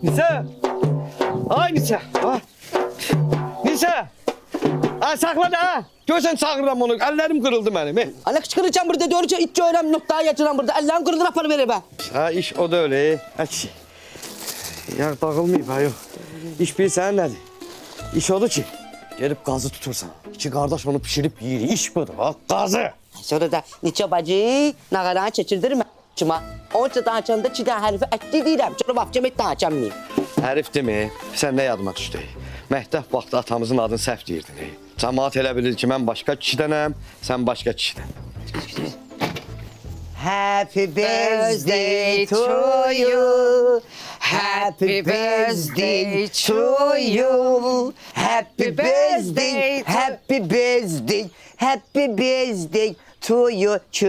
Nisa. Ay Nisa. Ha. Nisa. Ha sakla da ha. Görsen çağırıram onu. Ellerim kırıldı benim. Ana kıçkıracağım burada doğruca iç öğren noktaya yatıram burada. Ellerim kırıldı raporu verir ben. Ha iş o da öyle. Aç. Ya dağılmayıp ha yok. İş bilirsən nədir? İş odur ki, gelip gazı tutursan. İki kardeş onu pişirip yiyir. İş budur ha, gazı. Sonra da Niço bacı nağaranı çekirdirim açıma. Onca açanda çiğden herifi etli deyirəm. Sonra vafcam etdi açamayayım. Hərif demi, sən nə yadıma düşdü? Məktəb vaxtı atamızın adını səhv deyirdin. Cəmaat elə bilir ki, mən başqa kişidənəm, sən başqa kişidən. Happy birthday to you. Happy birthday to you. Happy birthday, happy birthday, happy birthday to you. Çın.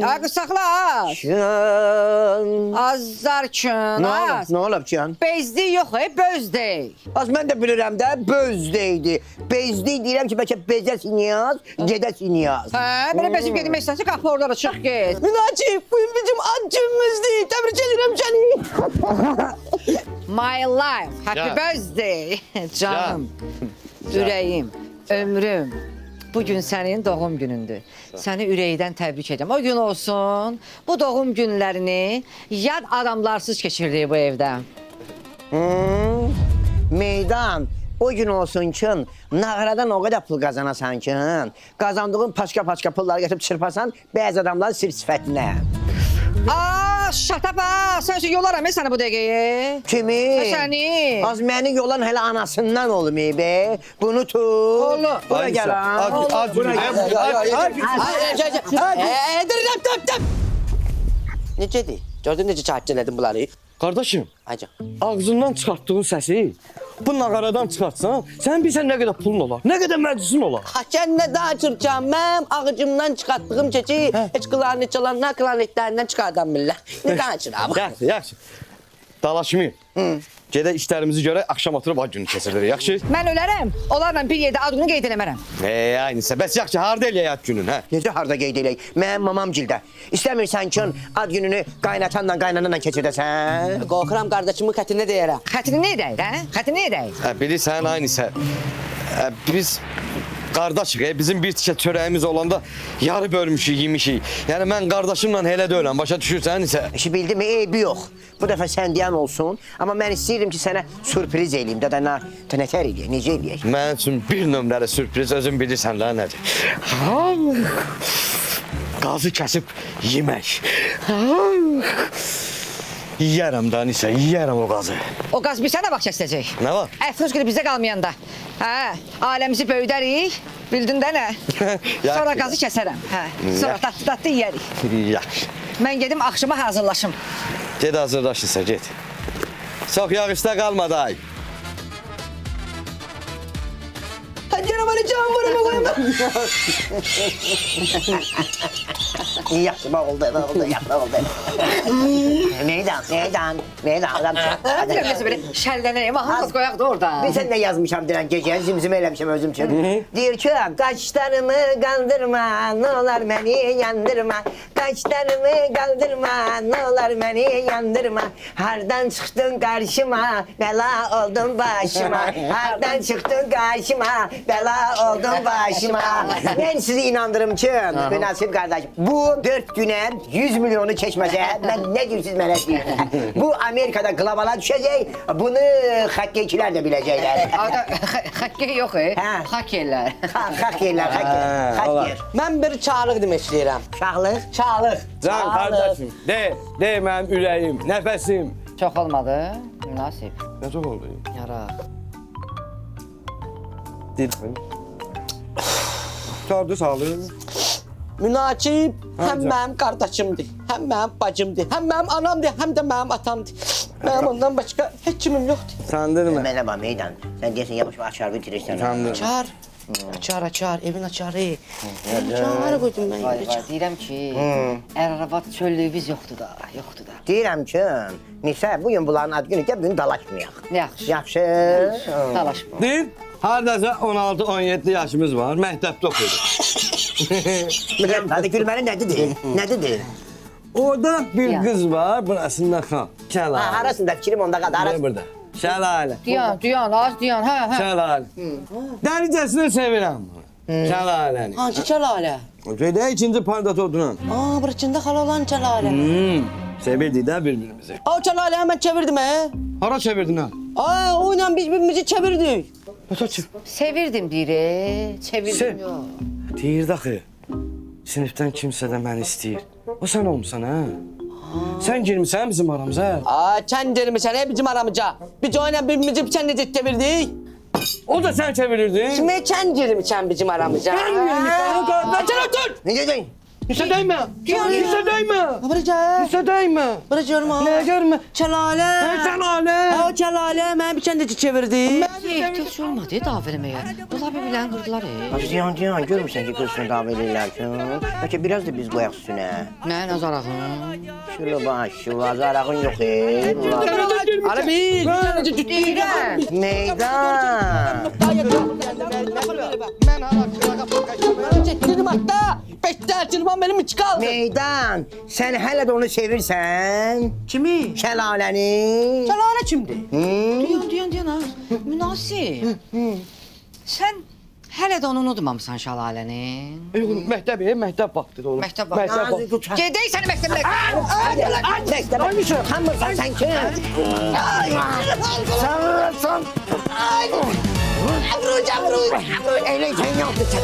Ay kız sakla az. Çın. Azar çın az. Ne olub çın? Bezdi yok bözde. Az mən də bilirəm də bözdeydi. Bezdi deyirəm ki, bəlkə bezəsin yaz, gedəsin yaz. Ha, böyle bezip gedim eşyası kapı oradan çık git. Münacip, bugün bizim ad günümüzdür. Təbrik edirəm səni. My life, happy Ya. birthday. Canım, Ya. yüreğim, ömrüm. Bugün senin doğum günündür. Seni ürəkdən təbrik edirəm. O gün olsun, bu doğum günlərini yad adamlarsız keçirdik bu evdə. Meydan. O gün olsun ki, nağaradan o kadar pul kazanasan ki, kazandığın paşka pulları getirip çırpasan, beyaz adamların sir sifətinə. Aa, shut up ha! Sen şu yollaram seni bu dəqiqəyə. Kimi? Səni. Az məni yolan hələ anasından olmuyor be. Bunu tut. Oğlum. Buna Ay gel Nisa, ha. az yürü. Necədir? Gördün necə çarpçıladın bunları? Kardeşim, Acı. ağzından çıxartdığın səsi bu nağaradan çıxartsan, sən bilsən nə qədər pulun olar, nə qədər məclisin olar. Haçan ne daha çırpacağım ben ağacımdan çıkarttığım çeçi hiç klarnet çalanlar klarnetlerinden çıkardan billah. Ne daha çırpacağım? Yaxşı, yaxşı. Dalaşmayın. Gedək işlərimizi görək, axşam oturub ad günü keçiririk, yaxşı? Mən ölərəm, onlarla bir yerdə adını qeyd eləmərəm. Aynısı. Bəs yaxşı, harda eləyək ad günün, hə? Necə harda qeyd eləyik? Mənim mamam cildə. İstəmirsən ki ad gününü qaynatanla qaynananla keçirdəsən? Qorxuram qardaşımın xətrinə deyərəm. Xətrini nə edək, hə? Xətrini nə edək? Bilirsən, aynısı. Biz qardaşıq, bizim bir tikə çörəyimiz olanda yarı bölmüşük, yemişik. Yəni mən qardaşımla elə deyiləm, başa düşürsən, isə. İşi bildim mi? Eybi yox. Bu dəfə sən deyən olsun. Amma mən istəyirəm ki, sənə sürpriz eləyim. Dədənə tənətər eləyək, necə eləyək? Mənim üçün bir nömrəli sürpriz, özün bilirsən də nədir? Qazı kəsib yemək. Yiyərəm da, Nisə, yiyərəm o qazı. O qaz bir sənə bax kəsəcək. Nə var? Əfsus ki bizdə qalmayanda. Hə, aləmizi böyüdərik. Bildin də nə? Sonra qazı kəsərəm. Hə, sonra tatlı yeyərik. Yaxşı. Mən gedim axşama hazırlaşım. Ged hazırlaşırsa, ged. Çox yağışda qalmadı ay. Hadi bana can varım oğlum. Yaxşı, oldu, yaxşı, oldu. Neydən? Hadi nəsə belə şəllənəyim, hamız qoyaq da orada. Bir sən nə yazmışam deyən gecə, zimzimə eləmişəm özüm üçün. Deyir ki, qaşlarımı qaldırma, nə olar məni yandırma. Qaşlarımı qaldırma, nə olar məni yandırma. Hardan çıxdın qarşıma, bəla oldun başıma. Hardan çıxdın qarşıma, bəla oldun başıma. Mən sizi inandırım ki, münasib qardaşım, bu 4 günə 100 milyonu keçməsə, mən nə diyorsunuz mənə deyirəm. Bu Amerikada qlobala düşəcək, bunu xokkeyçilər də biləcəklər. Xokkey yox, xokkeylər. Xokkeylər, xokkey. Mən bir çağlıq demək istəyirəm. Çağlıq? Çağlıq. Can qardaşım, de mənim ürəyim, nəfəsim. Çox olmadı, münasib. Nə çox oldu? Yaraq. Deyirəm. Çağırdı, sağlığım. Münasib həm mənim qardaşımdır, həm mənim bacımdır, həm mənim anamdır, həm də mənim atamdır. Mənim ondan başqa heç kimim yoxdur. Sandırma. Mənə bax meydan. Sən deyəsən yavaş açar bitirirsən. Sandırma. Açar, evin açarı. Açar qoydum mən. Deyirəm ki, ər-aravad çöllüyümüz yoxdur da. Deyirəm ki, Nisə, bugün bunların ad günü gəl, bugün dalaşmayaq. Yaxşı. Yaxşı. Dalaşma. Deyir, hardasa 16-17 yaşımız var, məktəbdə oxuyuruq. Hadi gülməli nədir? Nədir? Orada bir Ya. kız var, burasında kal. Ha, Şelale. arasında fikrim onda kaldı. Ne Arasında. burada? Şelale. Diyan, az diyan, hə. Şelale. Delicesine sevirəm. Şelaleni. Hangi çalale? Ötede ikinci parda oturan. Aa, bırçında halalan çalale. Sevirdik de birbirimizi. O çalale hemen çevirdim he. Hara çevirdin ha? Aa, oyla biz birbirimizi çevirdik. Sevirdim deyir, çevirdim Sen- yox. Deyir daxı. Sinifdən kimsə də məni istəyir. O sən olmusan ha? Sən girmisən bizim aramıza. Aa, sen girmişsin he bizim aramıza. Biz oyla birbirimizi sen de çevirdik. O da sən çevirirdin. Şimdi sen girmişsin bizim aramıza. Açın otur. Ne dedin? Hissedeyme. Hissedeyme. Bırca. Hissedeyme. Bırcıyorum ha. Ne görme? Çalale. Şelale. O çalale ben bir sen de çevirdik. Ehtiyac olmadı dav eləməyə. Bunlar bir-birlərini qırdılar. Cihan görmüşsən ki kızını davet edirlərken. Belki biraz da biz koyak üstüne. Nə nazarağın? Şöyle baş, şu azarağın yok Ara bir. Deyirəm. Meydan. Çektirdim hatta. Beşte açılmam benim mi çıkal? Meydan. Sen hele de onu sevirsen. Kimi? Şelaleni. Çalale kimdi? Diyan ha. Münasib. Sən hələ də onu unutmamısan şəlaləni. Məktəb vaxtıdır oğlum. Məktəb vaxtı. Məktəb Ağzı vaxtı. tutar. Gedək səni məktəblə. Utanmırsan sen kim? Sen. Öyle sen yoktu sen.